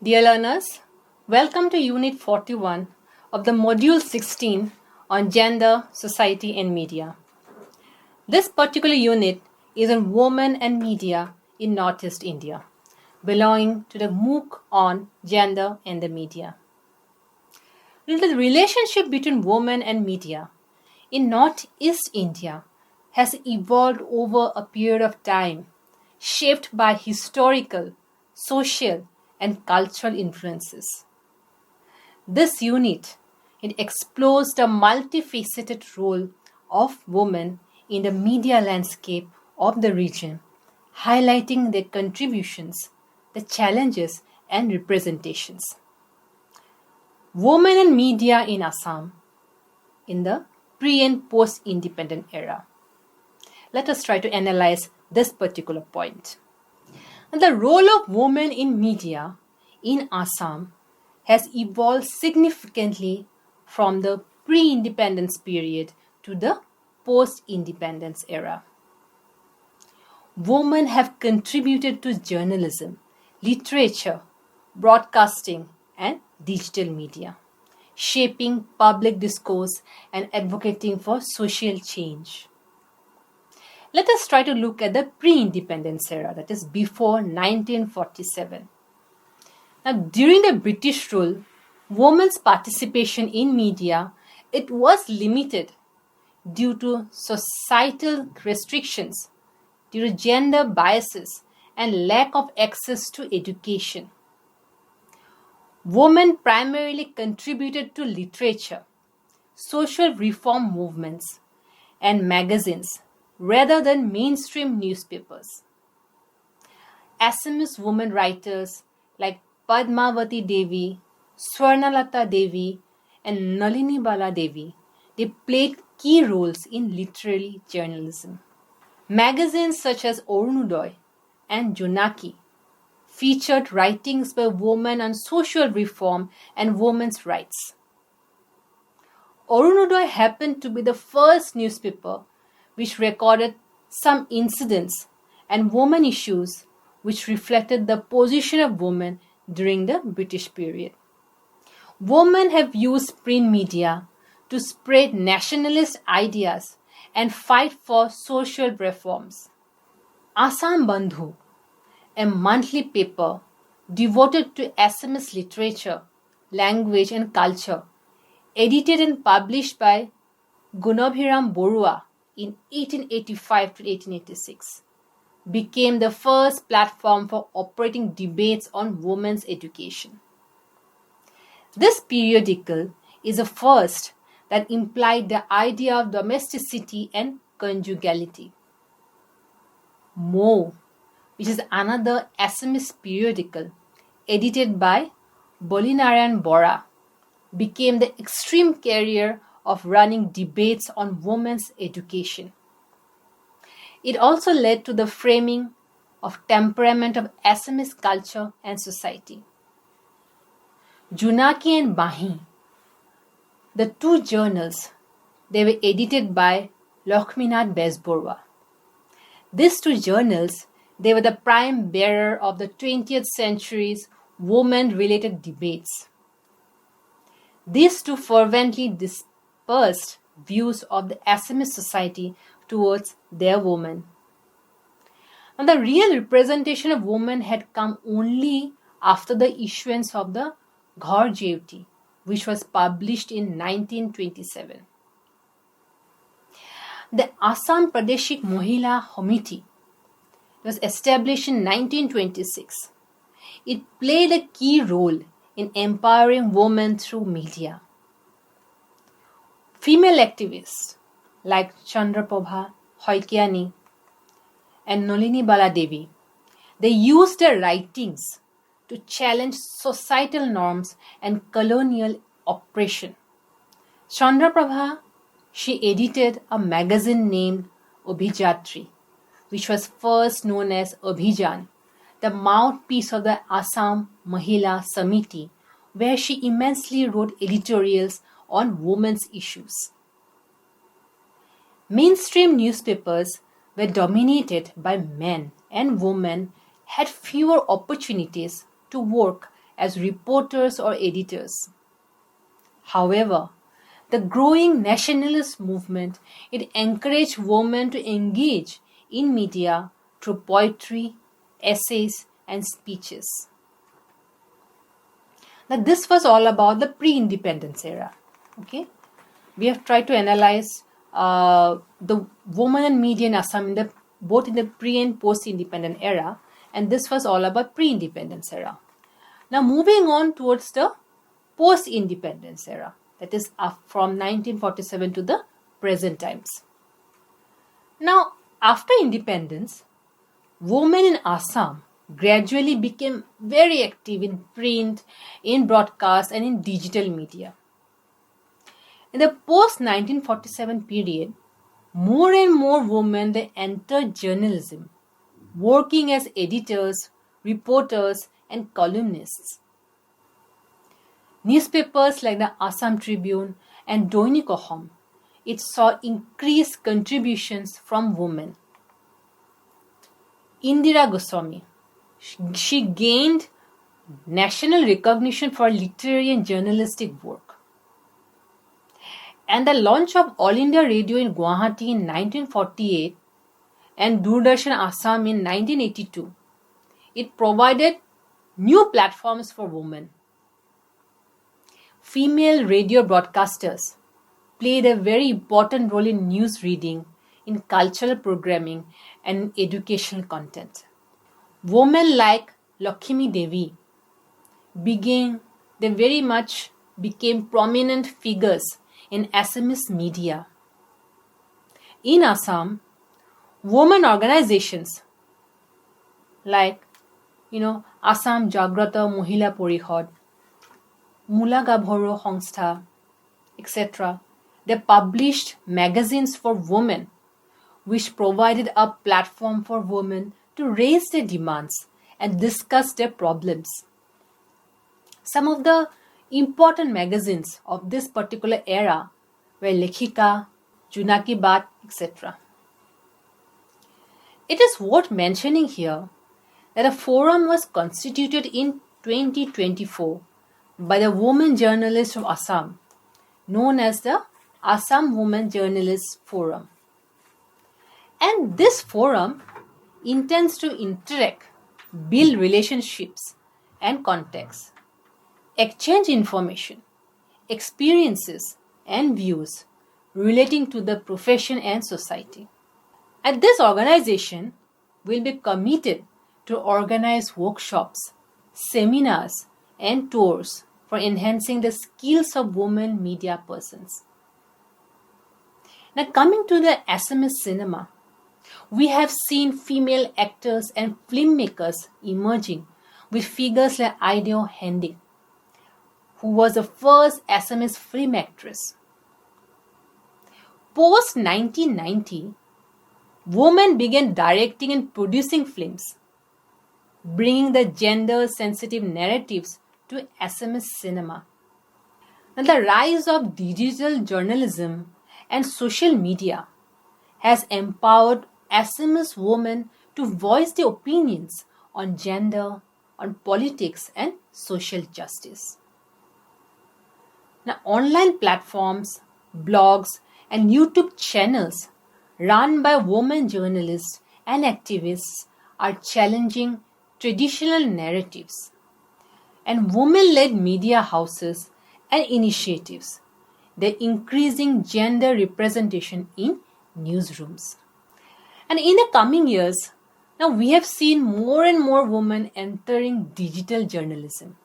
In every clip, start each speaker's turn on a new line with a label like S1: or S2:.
S1: Dear learners, welcome to Unit 41 of the Module 16 on Gender, Society and Media. This particular unit is on Women and Media in Northeast India, belonging to the MOOC on Gender and the Media. The relationship between women and media in Northeast India has evolved over a period of time, shaped by historical, social, and cultural influences. This unit it explores the multifaceted role of women in the media landscape of the region, highlighting their contributions, the challenges, and representations. Women and media in Assam in the pre and post independent era. Let us try to analyze this particular point. And the role of women in media in Assam has evolved significantly from the pre-independence period to the post-independence era. Women have contributed to journalism, literature, broadcasting, and digital media, shaping public discourse and advocating for social change. Let us try to look at the pre-independence era, that is before 1947. Now, during the British rule, women's participation in media it was limited due to societal restrictions, due to gender biases, and lack of access to education. Women primarily contributed to literature, social reform movements, and magazines rather than mainstream newspapers. Assamese women writers like Padmavati Devi, Swarnalata Devi, and Nalini Bala Devi, they played key roles in literary journalism. Magazines such as Orunodoy and Junaki featured writings by women on social reform and women's rights. Orunodoy happened to be the first newspaper which recorded some incidents and women issues which reflected the position of women during the British period. Women have used print media to spread nationalist ideas and fight for social reforms. Assam Bandhu, a monthly paper devoted to Assamese literature, language and culture, edited and published by Gunabhiram Borua in 1885 to 1886, became the first platform for operating debates on women's education. This periodical is a first that implied the idea of domesticity and conjugality. Mo, which is another Assamese periodical edited by Bolinarayan Bora, became the extreme career of running debates on women's education. It also led to the framing of temperament of Assamese culture and society. Junaki and Bahi, the two journals, they were edited by Lakshminath Bezborwa. These two journals, they were the prime bearer of the 20th century's women-related debates. These two fervently dispersed views of the Assamese society towards their women. And the real representation of women had come only after the issuance of the Ghar Jyoti, which was published in 1927. The Assam Pradeshik Mohila Homiti was established in 1926. It played a key role in empowering women through media. Female activists like Chandraprabha Hoykiani and Nalini Bala Devi, they used their writings to challenge societal norms and colonial oppression. Chandraprabha, she edited a magazine named Abhijatri, which was first known as Abhijan, the mouthpiece of the Assam Mahila Samiti, where she immensely wrote editorials on women's issues. Mainstream newspapers were dominated by men, and women had fewer opportunities to work as reporters or editors. However, the growing nationalist movement, it encouraged women to engage in media through poetry, essays, and speeches. Now, this was all about the pre-independence era. Okay, we have tried to analyze the women and media in Assam both in the pre and post-independent era, and this was all about pre-independence era. Now, moving on towards the post-independence era, that is from 1947 to the present times. Now, after independence, women in Assam gradually became very active in print, in broadcast, and in digital media. In the post-1947 period, more and more women they entered journalism, working as editors, reporters, and columnists. Newspapers like the Assam Tribune and Doinik Ahom, it saw increased contributions from women. Indira Goswami, she gained national recognition for literary and journalistic work. And the launch of All India Radio in Guwahati in 1948 and Doordarshan Assam in 1982, it provided new platforms for women. Female radio broadcasters played a very important role in news reading, in cultural programming, and educational content. Women like Lakshmi Devi very much became prominent figures in Assamese media. In Assam, women organizations like Assam Jagrata Mohila Porishad, Mula Gabhoro Songstha, etc. They published magazines for women, which provided a platform for women to raise their demands and discuss their problems. Some of the important magazines of this particular era were Lekhika, Junaki Baat, etc. It is worth mentioning here that a forum was constituted in 2024 by the women journalists of Assam, known as the Assam Women Journalists Forum. And this forum intends to interact, build relationships and contacts, exchange information, experiences and views relating to the profession and society. At this organization, will be committed to organize workshops, seminars, and tours for enhancing the skills of women media persons. Now, coming to the Assamese cinema, we have seen female actors and filmmakers emerging with figures like Aideo Hendik, who was the first Assamese film actress. Post 1990, women began directing and producing films, bringing the gender-sensitive narratives to Assamese cinema. Now, the rise of digital journalism and social media has empowered Assamese women to voice their opinions on gender, on politics, and social justice. Now, online platforms, blogs, and YouTube channels run by women journalists and activists are challenging traditional narratives. And women-led media houses and initiatives, they're increasing gender representation in newsrooms. And in the coming years, now we have seen more and more women entering digital journalism.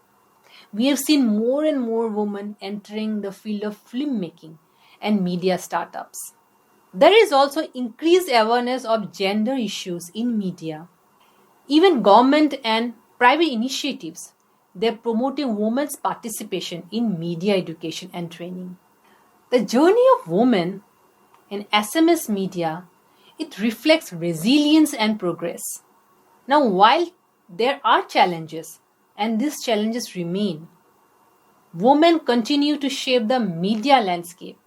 S1: We have seen more and more women entering the field of filmmaking and media startups. There is also increased awareness of gender issues in media. Even government and private initiatives, they're promoting women's participation in media education and training. The journey of women in Assamese media, it reflects resilience and progress. Now, while there are challenges, and these challenges remain, women continue to shape the media landscape,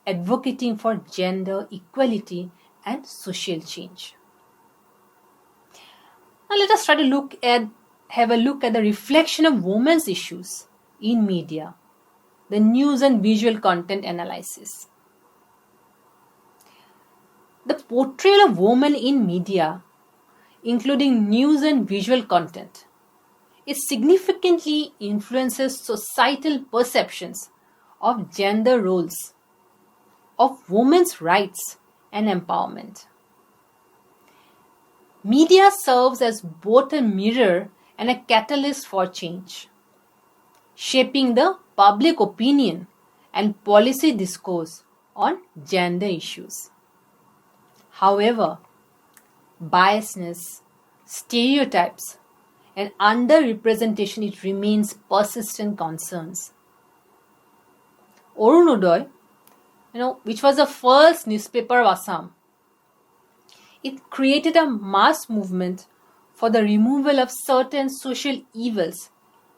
S1: advocating for gender equality and social change. Now, let us try to look at have a look at the reflection of women's issues in media, the news and visual content analysis. The portrayal of women in media, including news and visual content, it significantly influences societal perceptions of gender roles, of women's rights and empowerment. Media serves as both a mirror and a catalyst for change, shaping the public opinion and policy discourse on gender issues. However, biasness, stereotypes, and underrepresentation, it remains persistent concerns. Orunodoy, which was the first newspaper of Assam, it created a mass movement for the removal of certain social evils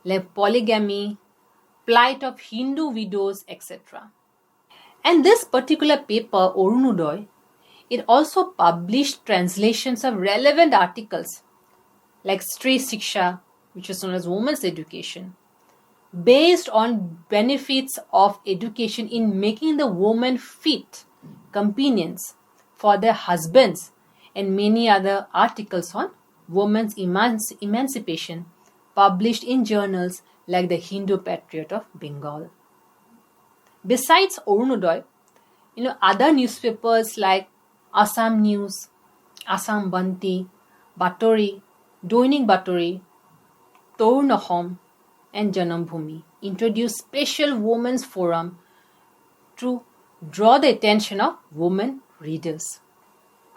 S1: like polygamy, plight of Hindu widows, etc. And this particular paper, Orunodoy, it also published translations of relevant articles like Stri Shiksha, which is known as women's education, based on benefits of education in making the woman fit companions for their husbands, and many other articles on women's emancipation published in journals like the Hindu Patriot of Bengal. Besides Orunodoy, other newspapers like Assam News, Assam Banti, Batori, Doinik Batori, Torun Ahom, and Janambhumi introduced special women's forum to draw the attention of women readers.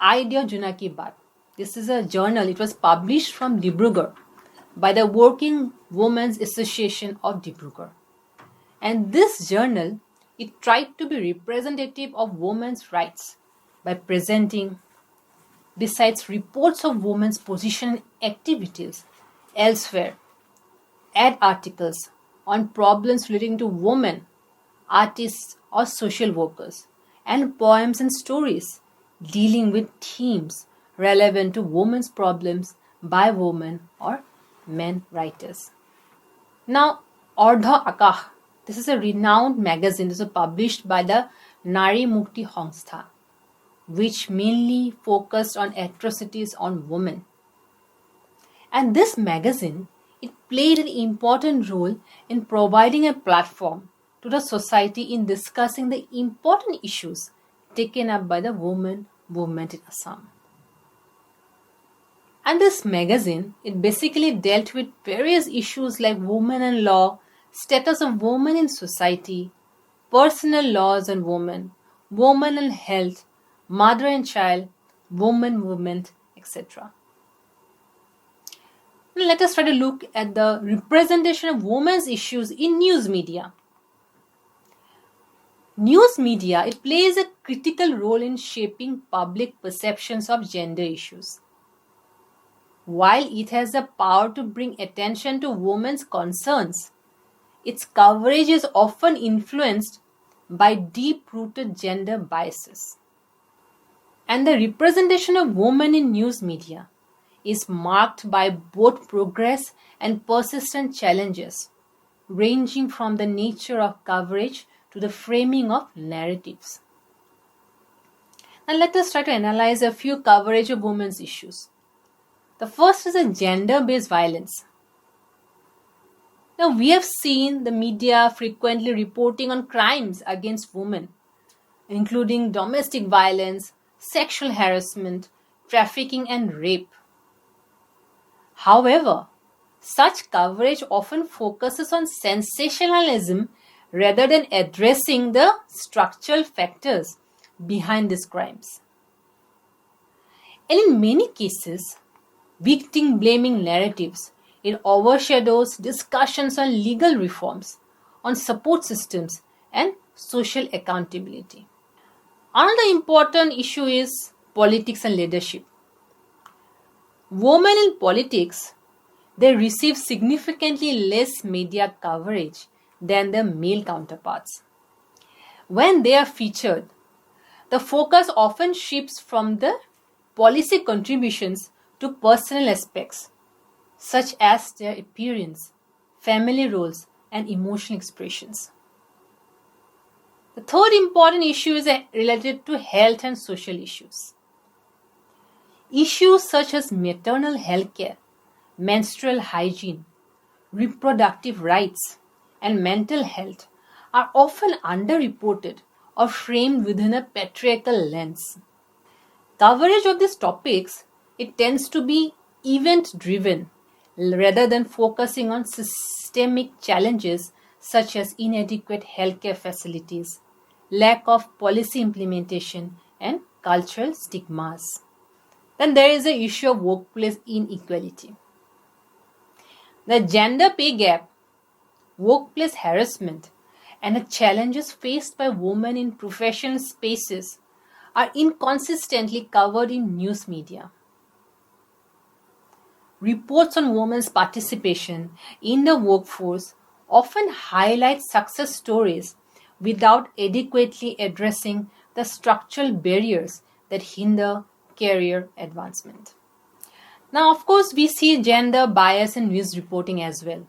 S1: Idea Junaki Bat. This is a journal. It was published from Dibrugarh by the Working Women's Association of Dibrugarh. And this journal, it tried to be representative of women's rights by presenting, besides reports of women's position and activities elsewhere, add articles on problems relating to women, artists or social workers, and poems and stories dealing with themes relevant to women's problems by women or men writers. Now, Ardha Akah, this is a renowned magazine. This was published by the Nari Mukti Sangstha, which mainly focused on atrocities on women. And this magazine, it played an important role in providing a platform to the society in discussing the important issues taken up by the women movement in Assam. And this magazine, it basically dealt with various issues like women and law, status of women in society, personal laws on women, women and health, mother and child, women movement, etc. Now let us try to look at the representation of women's issues in news media. News media, it plays a critical role in shaping public perceptions of gender issues. While it has the power to bring attention to women's concerns, its coverage is often influenced by deep-rooted gender biases. And the representation of women in news media is marked by both progress and persistent challenges, ranging from the nature of coverage to the framing of narratives. Now let us try to analyze a few coverage of women's issues. The first is a gender-based violence. Now we have seen the media frequently reporting on crimes against women, including domestic violence, sexual harassment, trafficking and rape. However, such coverage often focuses on sensationalism rather than addressing the structural factors behind these crimes. And in many cases, victim-blaming narratives, it overshadows discussions on legal reforms, on support systems, and social accountability. Another important issue is politics and leadership. Women in politics, they receive significantly less media coverage than their male counterparts. When they are featured, the focus often shifts from the policy contributions to personal aspects, such as their appearance, family roles, and emotional expressions. The third important issue is related to health and social issues. Issues such as maternal health care, menstrual hygiene, reproductive rights, and mental health are often underreported or framed within a patriarchal lens. Coverage of these topics, it tends to be event driven rather than focusing on systemic challenges such as inadequate healthcare facilities, lack of policy implementation, and cultural stigmas. Then there is the issue of workplace inequality. The gender pay gap, workplace harassment, and the challenges faced by women in professional spaces are inconsistently covered in news media. Reports on women's participation in the workforce often highlight success stories without adequately addressing the structural barriers that hinder career advancement. Now, of course, we see gender bias in news reporting as well.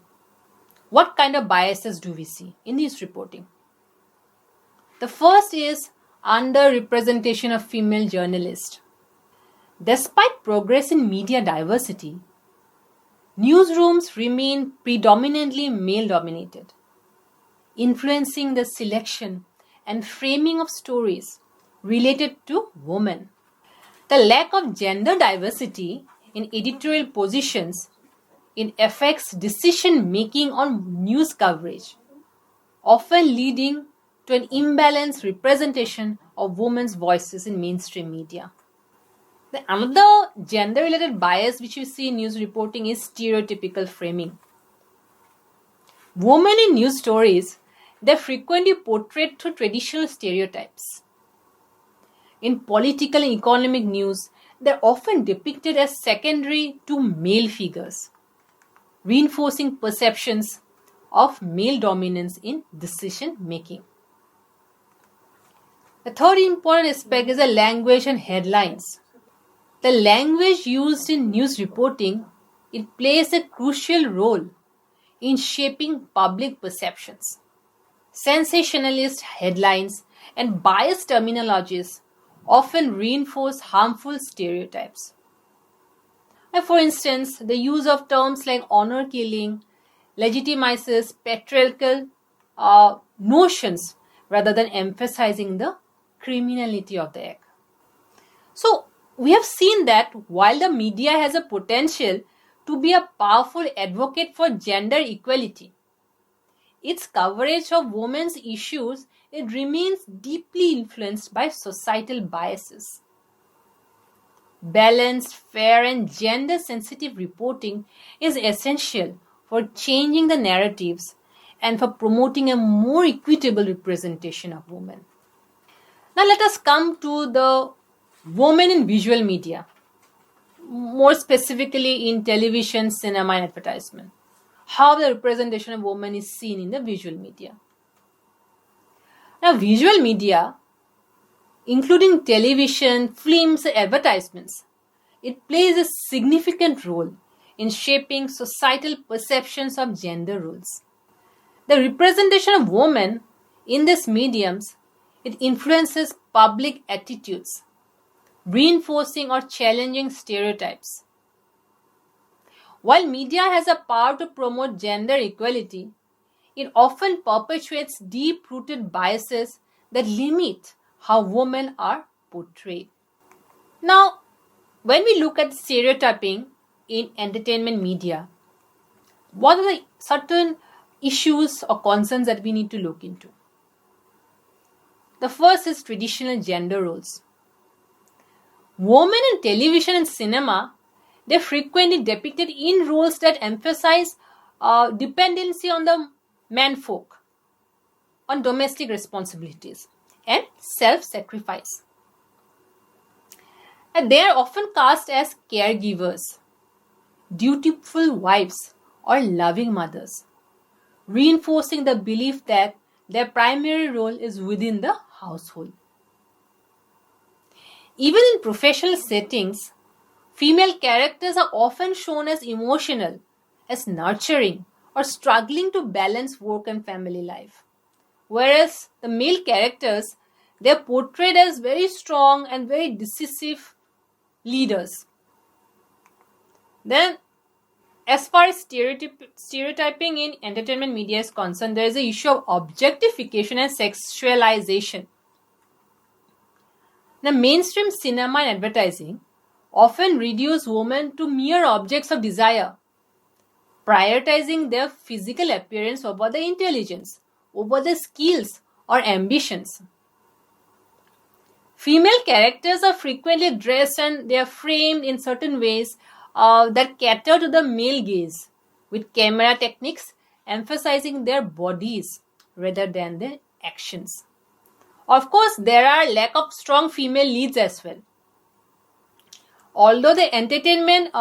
S1: What kind of biases do we see in news reporting? The first is underrepresentation of female journalists. Despite progress in media diversity, newsrooms remain predominantly male dominated, influencing the selection and framing of stories related to women. The lack of gender diversity in editorial positions it affects decision making on news coverage, often leading to an imbalanced representation of women's voices in mainstream media. Another gender related bias which we see in news reporting is stereotypical framing. Women in news stories, they're frequently portrayed through traditional stereotypes. In political and economic news, they're often depicted as secondary to male figures, reinforcing perceptions of male dominance in decision making. The third important aspect is the language and headlines. The language used in news reporting, it plays a crucial role in shaping public perceptions. Sensationalist headlines and biased terminologies often reinforce harmful stereotypes. For instance, the use of terms like honor killing legitimizes patriarchal notions rather than emphasizing the criminality of the act. So, we have seen that while the media has a potential to be a powerful advocate for gender equality, its coverage of women's issues it remains deeply influenced by societal biases. Balanced, fair, and gender sensitive reporting is essential for changing the narratives and for promoting a more equitable representation of women. Now, let us come to the women in visual media, more specifically in television, cinema, and advertisement. How the representation of women is seen in the visual media. Now, visual media, including television, films, and advertisements, it plays a significant role in shaping societal perceptions of gender roles. The representation of women in these mediums, it influences public attitudes, reinforcing or challenging stereotypes. While media has a power to promote gender equality, it often perpetuates deep-rooted biases that limit how women are portrayed. Now, when we look at stereotyping in entertainment media, what are the certain issues or concerns that we need to look into? The first is traditional gender roles. Women in television and cinema, they're frequently depicted in roles that emphasize dependency on the menfolk, on domestic responsibilities, and self-sacrifice. And they are often cast as caregivers, dutiful wives, or loving mothers, reinforcing the belief that their primary role is within the household. Even in professional settings, Female characters are often shown as emotional, as nurturing, or struggling to balance work and family life. Whereas the male characters, they're portrayed as very strong and very decisive leaders. Then, as far as stereotyping in entertainment media is concerned, there is the issue of objectification and sexualization. The mainstream cinema and advertising often reduce women to mere objects of desire, prioritizing their physical appearance over the intelligence, over the skills or ambitions. Female characters are frequently dressed and they are framed in certain ways that cater to the male gaze, with camera techniques emphasizing their bodies rather than their actions. Of course, there are lack of strong female leads as well. Although the entertainment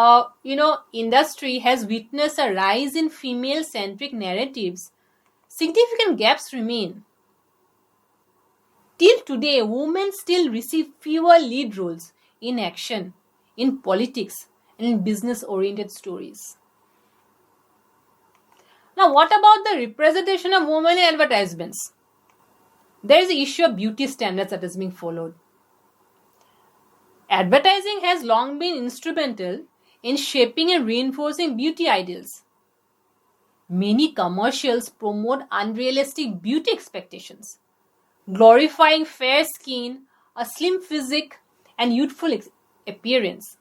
S1: industry has witnessed a rise in female-centric narratives, significant gaps remain. Till today, women still receive fewer lead roles in action, in politics, and in business-oriented stories. Now, what about the representation of women in advertisements? There is the issue of beauty standards that is being followed. Advertising has long been instrumental in shaping and reinforcing beauty ideals. Many commercials promote unrealistic beauty expectations, glorifying fair skin, a slim physique, and youthful appearance.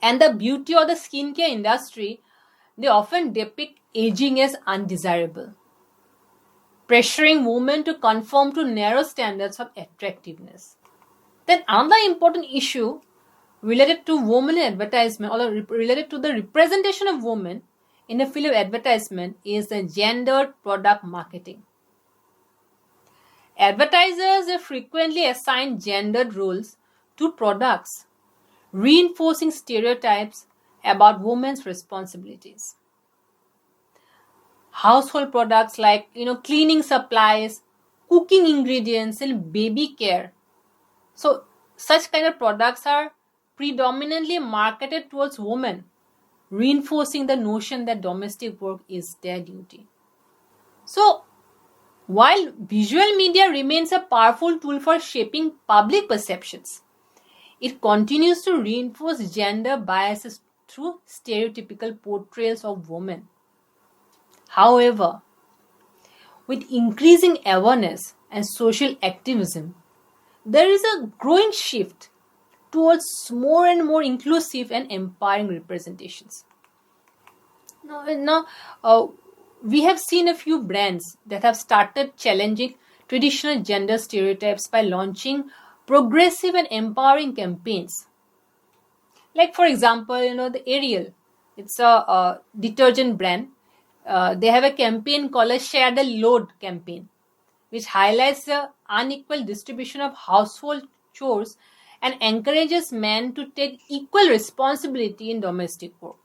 S1: And the beauty of the skincare industry, they often depict aging as undesirable, pressuring women to conform to narrow standards of attractiveness. Then another important issue related to women in advertisement or related to the representation of women in the field of advertisement is the gendered product marketing. Advertisers frequently assign gendered roles to products, reinforcing stereotypes about women's responsibilities. Household products like cleaning supplies, cooking ingredients, and baby care. So such kind of products are predominantly marketed towards women, reinforcing the notion that domestic work is their duty. So while visual media remains a powerful tool for shaping public perceptions, it continues to reinforce gender biases through stereotypical portrayals of women. However, with increasing awareness and social activism, there is a growing shift towards more and more inclusive and empowering representations. Now, we have seen a few brands that have started challenging traditional gender stereotypes by launching progressive and empowering campaigns. Like, for example, the Ariel, it's a detergent brand. They have a campaign called a Share the Load campaign, which highlights the unequal distribution of household chores and encourages men to take equal responsibility in domestic work.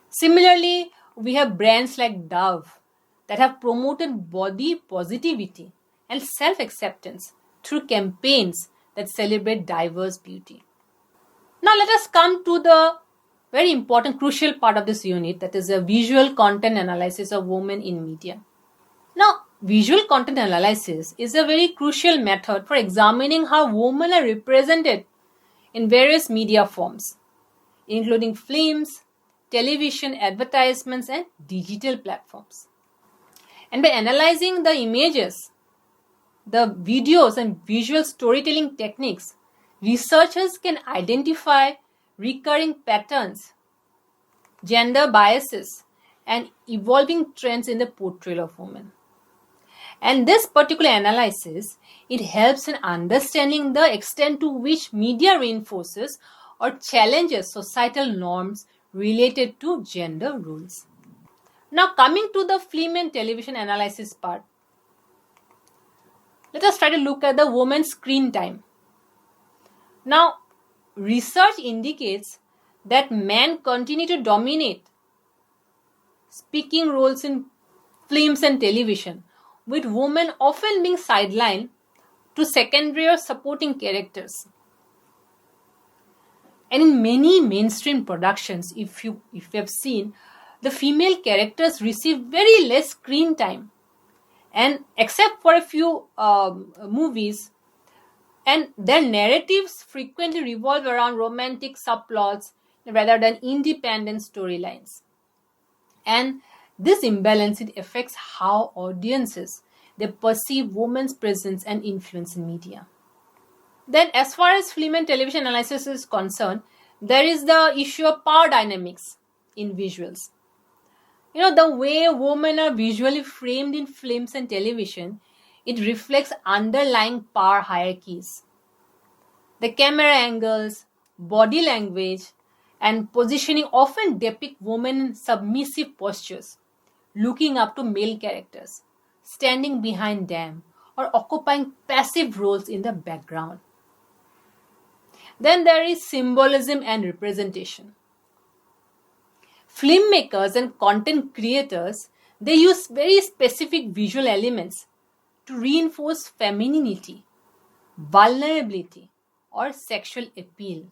S1: Similarly, we have brands like Dove that have promoted body positivity and self-acceptance through campaigns that celebrate diverse beauty. Now let us come to the very important, crucial part of this unit, that is a visual content analysis of women in media. Now, visual content analysis is a very crucial method for examining how women are represented in various media forms, including films, television, advertisements, and digital platforms. And by analyzing the images, the videos, and visual storytelling techniques, researchers can identify recurring patterns, gender biases, and evolving trends in the portrayal of women. And this particular analysis, it helps in understanding the extent to which media reinforces or challenges societal norms related to gender roles. Now coming to the film and television analysis part, let us try to look at the woman's screen time. Now, research indicates that men continue to dominate speaking roles in films and television, with women often being sidelined to secondary or supporting characters. And in many mainstream productions, if you have seen, the female characters receive very less screen time, and except for a few movies, and their narratives frequently revolve around romantic subplots rather than independent storylines. And this imbalance, it affects how audiences they perceive women's presence and influence in media. Then, as far as film and television analysis is concerned, there is the issue of power dynamics in visuals. The way women are visually framed in films and television, it reflects underlying power hierarchies. The camera angles, body language, and positioning often depict women in submissive postures, looking up to male characters, standing behind them, or occupying passive roles in the background. Then there is symbolism and representation. Filmmakers and content creators, they use very specific visual elements to reinforce femininity, vulnerability, or sexual appeal.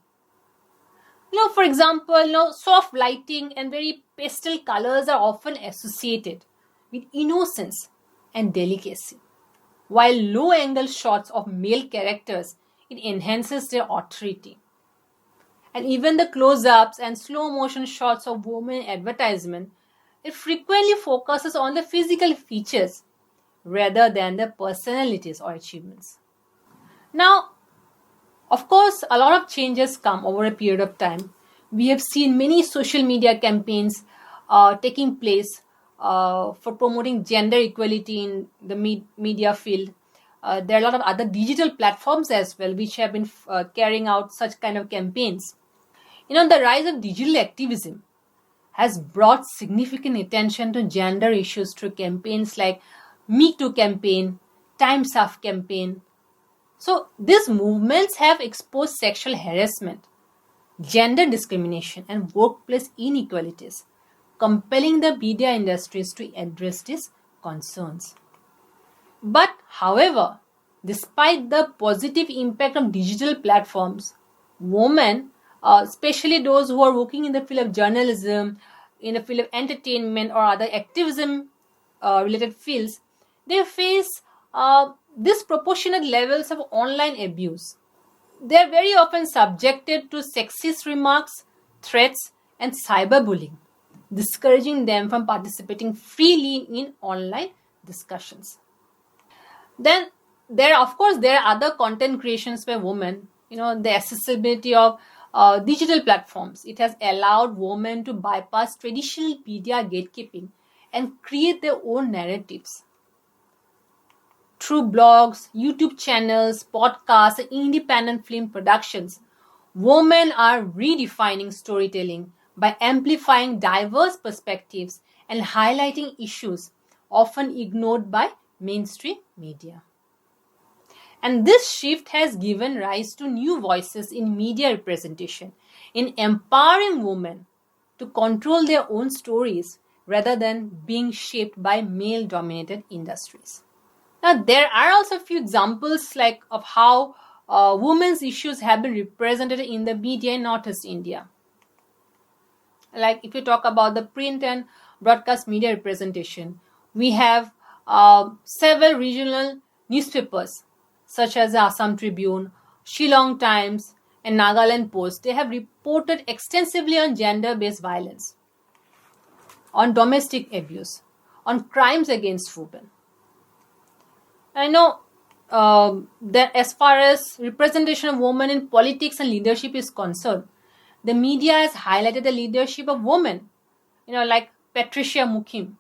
S1: For example, soft lighting and very pastel colors are often associated with innocence and delicacy, while low angle shots of male characters, it enhances their authority. And even the close-ups and slow motion shots of women advertisement, it frequently focuses on the physical features rather than the personalities or achievements. Now, of course, a lot of changes come over a period of time. We have seen many social media campaigns taking place for promoting gender equality in the media field. There are a lot of other digital platforms as well which have been carrying out such kind of campaigns. The rise of digital activism has brought significant attention to gender issues through campaigns like Me Too campaign, Time's Up campaign. So these movements have exposed sexual harassment, gender discrimination, and workplace inequalities, compelling the media industries to address these concerns. But however, despite the positive impact of digital platforms, women, especially those who are working in the field of journalism, in the field of entertainment or other activism related fields, they face disproportionate levels of online abuse. They are very often subjected to sexist remarks, threats, and cyberbullying, discouraging them from participating freely in online discussions. Then there are other content creations by women. The accessibility of digital platforms, it has allowed women to bypass traditional media gatekeeping and create their own narratives. Through blogs, YouTube channels, podcasts, and independent film productions, women are redefining storytelling by amplifying diverse perspectives and highlighting issues often ignored by mainstream media. And this shift has given rise to new voices in media representation, in empowering women to control their own stories rather than being shaped by male-dominated industries. Now, there are also a few examples of how women's issues have been represented in the media in Northeast India. Like if you talk about the print and broadcast media representation, we have several regional newspapers such as the Assam Tribune, Shillong Times, and Nagaland Post. They have reported extensively on gender-based violence, on domestic abuse, on crimes against women. I know that as far as representation of women in politics and leadership is concerned, the media has highlighted the leadership of women, like Patricia Mukhim,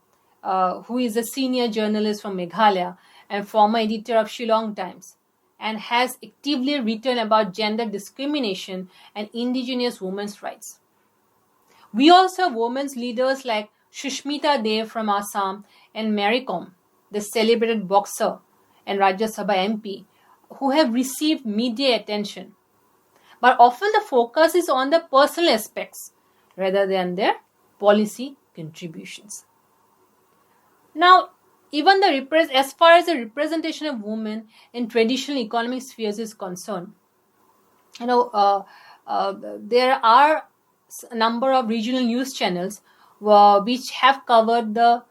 S1: who is a senior journalist from Meghalaya and former editor of Shillong Times, and has actively written about gender discrimination and indigenous women's rights. We also have women's leaders like Shushmita Dev from Assam and Mary Kom, the celebrated boxer and Rajya Sabha MP, who have received media attention. But often the focus is on the personal aspects rather than their policy contributions. Now, even as far as the representation of women in traditional economic spheres is concerned, there are a number of regional news channels which have covered the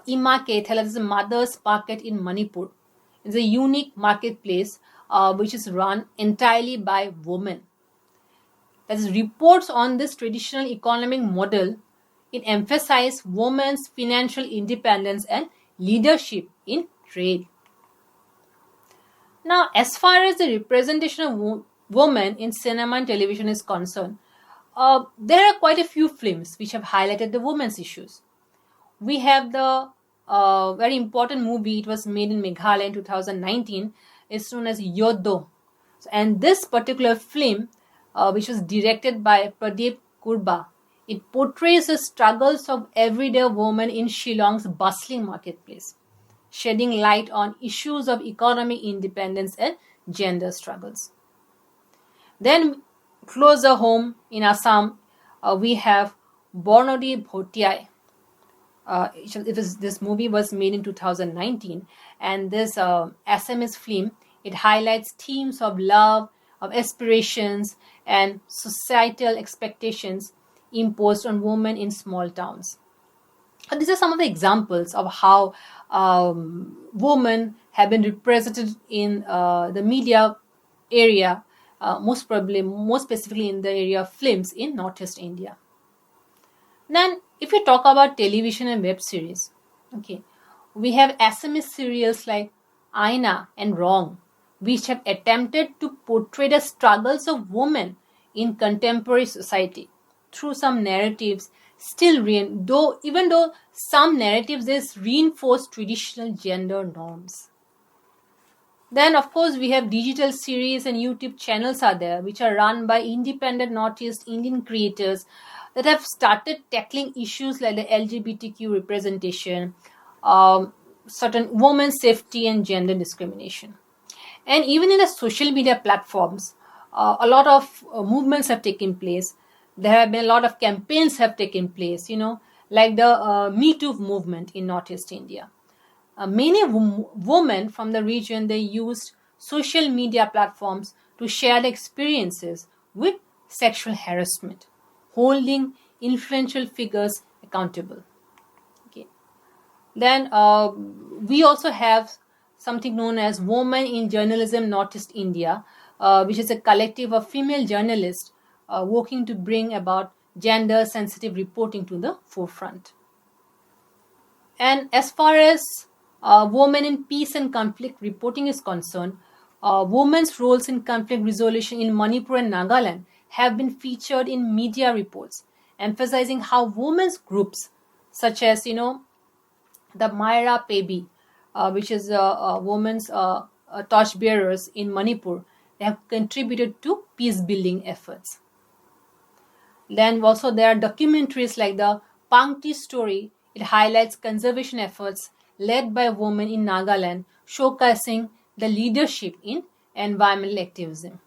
S1: Ima Kethela, that is the mother's market in Manipur. It's a unique marketplace which is run entirely by women. That is, reports on this traditional economic model, it emphasizes women's financial independence and leadership in trade. Now, as far as the representation of women in cinema and television is concerned, there are quite a few films which have highlighted the women's issues. We have the very important movie, it was made in Meghalaya in 2019, is known as Yoddo. And this particular film, which was directed by Pradeep Kurba, it portrays the struggles of everyday women in Shillong's bustling marketplace, shedding light on issues of economic independence and gender struggles. Then, closer home in Assam, we have Bornodi Bhotiai. This movie was made in 2019, and this Assamese film, it highlights themes of love, of aspirations, and societal expectations imposed on women in small towns. These are some of the examples of how women have been represented in the media area, most specifically in the area of films in Northeast India. Then, if we talk about television and web series, okay, we have Assamese serials like Aina and Wrong, which have attempted to portray the struggles of women in contemporary society through some narratives. Even though some narratives reinforce traditional gender norms. Then, of course, we have digital series and YouTube channels are there, which are run by independent Northeast Indian creators that have started tackling issues like the LGBTQ representation, certain women's safety and gender discrimination. And even in the social media platforms, a lot of movements have taken place. There have been a lot of campaigns have taken place, like the Me Too movement in Northeast India. Many women from the region, they used social media platforms to share their experiences with sexual harassment, holding influential figures accountable. Okay. Then we also have something known as Women in Journalism Northeast India, which is a collective of female journalists working to bring about gender-sensitive reporting to the forefront. And as far as women in peace and conflict reporting is concerned, women's roles in conflict resolution in Manipur and Nagaland have been featured in media reports, emphasizing how women's groups such as, the Myra Pebi, which is women's torchbearers in Manipur, they have contributed to peace building efforts. Then also there are documentaries like the Pangti Story. It highlights conservation efforts led by women in Nagaland, showcasing the leadership in environmental activism.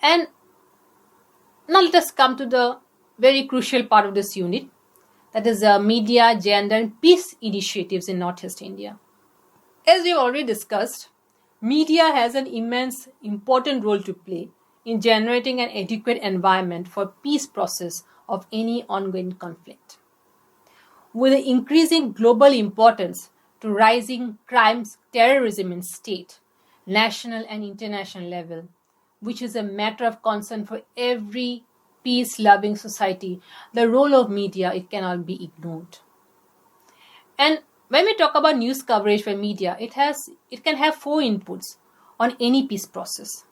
S1: And now let us come to the very crucial part of this unit, that is media, gender and peace initiatives in Northeast India. As we have already discussed, media has an immense important role to play in generating an adequate environment for peace process of any ongoing conflict. With the increasing global importance to rising crimes, terrorism in state, national and international level, which is a matter of concern for every peace-loving society, the role of media, it cannot be ignored. And when we talk about news coverage by media, it can have four inputs on any peace process.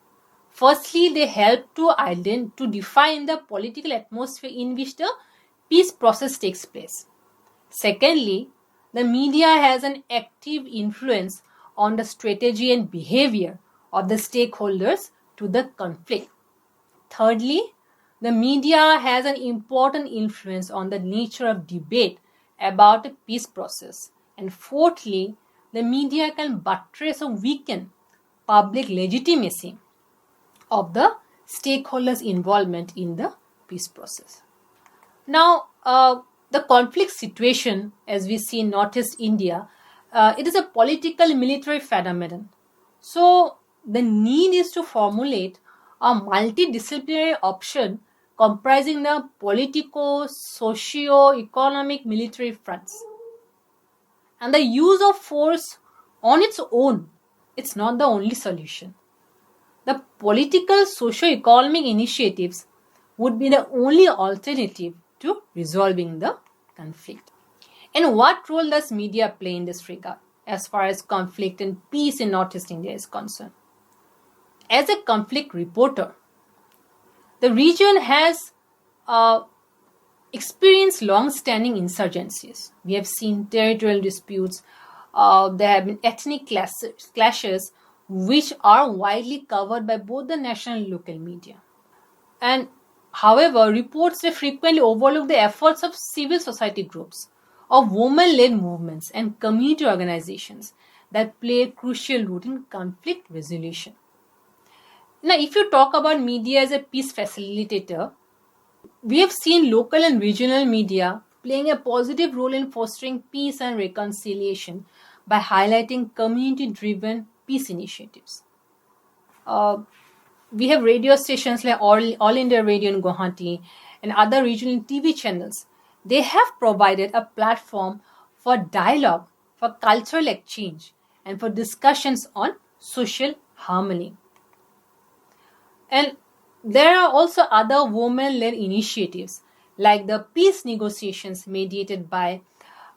S1: Firstly, they help to define the political atmosphere in which the peace process takes place. Secondly, the media has an active influence on the strategy and behavior of the stakeholders to the conflict. Thirdly, the media has an important influence on the nature of debate about a peace process. And fourthly, the media can buttress or weaken public legitimacy of the stakeholders' involvement in the peace process. Now, the conflict situation, as we see in Northeast India, it is a political military phenomenon. So, the need is to formulate a multidisciplinary option comprising the politico, socio-economic, military fronts. And the use of force on its own, it's not the only solution. The political socio-economic initiatives would be the only alternative to resolving the conflict. And what role does media play in this regard as far as conflict and peace in Northeast India is concerned? As a conflict reporter, the region has experienced long-standing insurgencies. We have seen territorial disputes. There have been ethnic clashes, which are widely covered by both the national and local media. And however, reports they frequently overlook the efforts of civil society groups, of women-led movements and community organizations that play a crucial role in conflict resolution. Now, if you talk about media as a peace facilitator, we have seen local and regional media playing a positive role in fostering peace and reconciliation by highlighting community-driven peace initiatives. We have radio stations like All India Radio in Guwahati and other regional TV channels. They have provided a platform for dialogue, for cultural exchange, and for discussions on social harmony. And there are also other women-led initiatives like the peace negotiations mediated by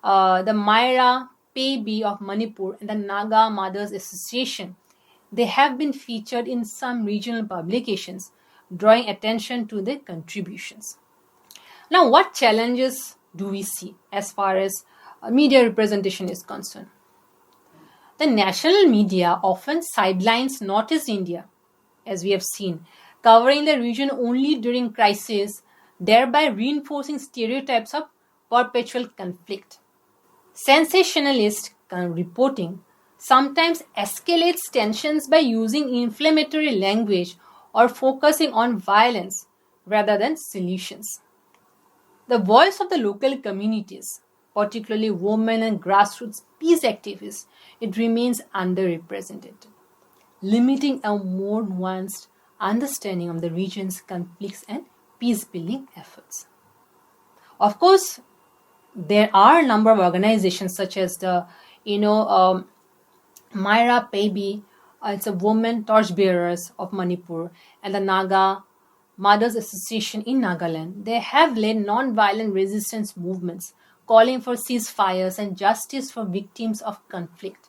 S1: the Myra Peibi of Manipur and the Naga Mothers Association. They have been featured in some regional publications, drawing attention to their contributions. Now, what challenges do we see as far as media representation is concerned? The national media often sidelines Northeast India, as we have seen, covering the region only during crisis, thereby reinforcing stereotypes of perpetual conflict. Sensationalist reporting sometimes escalates tensions by using inflammatory language or focusing on violence rather than solutions. The voice of the local communities, particularly women and grassroots peace activists, it remains underrepresented, limiting a more nuanced understanding of the region's conflicts and peace-building efforts. Of course, there are a number of organizations such as the, Myra Peibi, it's a woman torchbearers of Manipur, and the Naga Mothers Association in Nagaland. They have led non-violent resistance movements calling for ceasefires and justice for victims of conflict.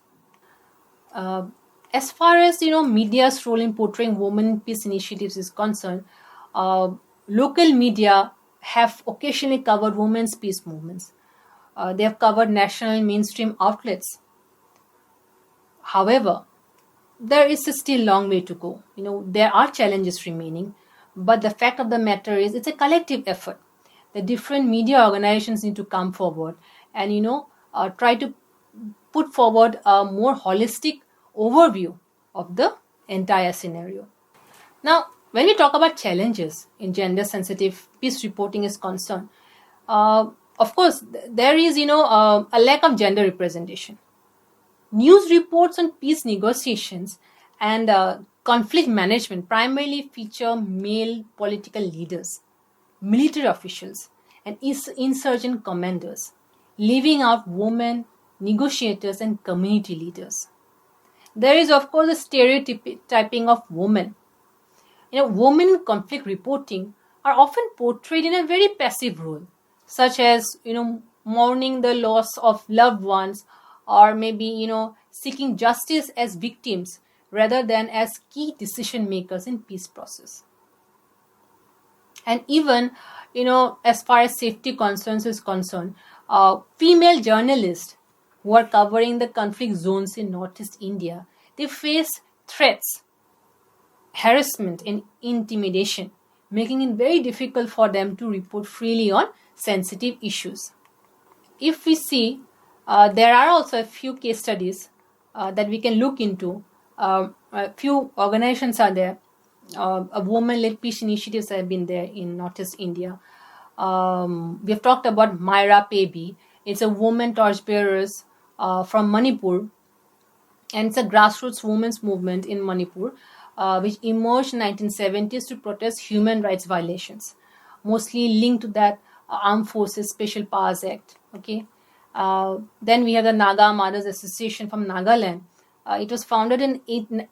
S1: As far as media's role in portraying women peace initiatives is concerned, local media have occasionally covered women's peace movements. They have covered national mainstream outlets. However, there is still a long way to go. There are challenges remaining, but the fact of the matter is it's a collective effort. The different media organizations need to come forward and try to put forward a more holistic overview of the entire scenario. Now, when we talk about challenges in gender-sensitive peace reporting is concerned, of course, there is a lack of gender representation. News reports on peace negotiations and conflict management primarily feature male political leaders, military officials, and insurgent commanders, leaving out women, negotiators, and community leaders. There is, of course, a stereotyping of women. Women in conflict reporting are often portrayed in a very passive role, such as, mourning the loss of loved ones, or maybe, seeking justice as victims rather than as key decision makers in peace process. And even, as far as safety concerns is concerned, female journalists who are covering the conflict zones in Northeast India, they face threats, harassment, and intimidation, making it very difficult for them to report freely on sensitive issues. If we see, there are also a few case studies that we can look into. A few organizations are there. A woman-led peace initiatives have been there in Northeast India. We have talked about Myra Peibi. It's a woman torchbearers from Manipur, and it's a grassroots women's movement in Manipur. which emerged in 1970s to protest human rights violations, mostly linked to that Armed Forces Special Powers Act. Okay. Then we have the Naga Mothers Association from Nagaland. It was founded in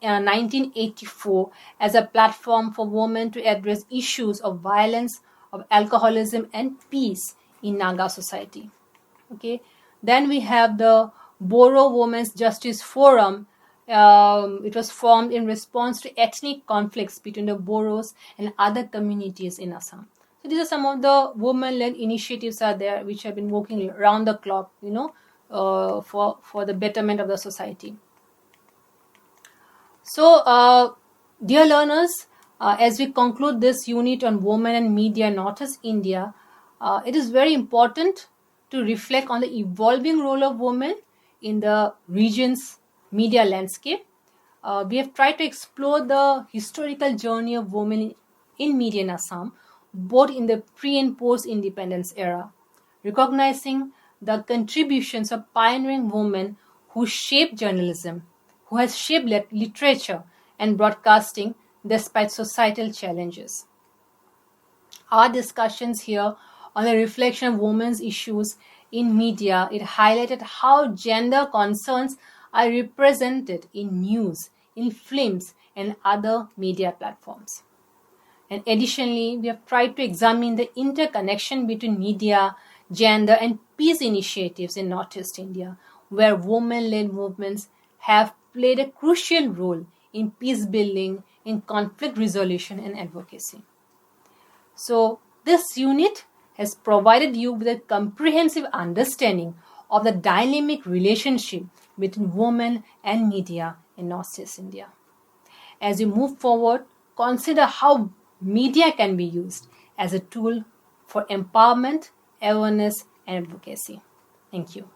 S1: 1984 as a platform for women to address issues of violence, of alcoholism, and peace in Naga society. Okay. Then we have the Boro Women's Justice Forum. It was formed in response to ethnic conflicts between the Boros and other communities in Assam. So these are some of the women-led initiatives are there which have been working around the clock, for the betterment of the society. So, dear learners, as we conclude this unit on women and media in Northeast India, it is very important to reflect on the evolving role of women in the region's media landscape. We have tried to explore the historical journey of women in media in Assam, both in the pre and post-independence era, recognizing the contributions of pioneering women who shaped journalism, who has shaped literature and broadcasting despite societal challenges. Our discussions here on the reflection of women's issues in media, it highlighted how gender concerns are represented in news, in films, and other media platforms. And additionally, we have tried to examine the interconnection between media, gender, and peace initiatives in Northeast India, where women-led movements have played a crucial role in peace building, in conflict resolution, and advocacy. So, this unit has provided you with a comprehensive understanding of the dynamic relationship between women and media in Northeast India. As you move forward, consider how media can be used as a tool for empowerment, awareness, and advocacy. Thank you.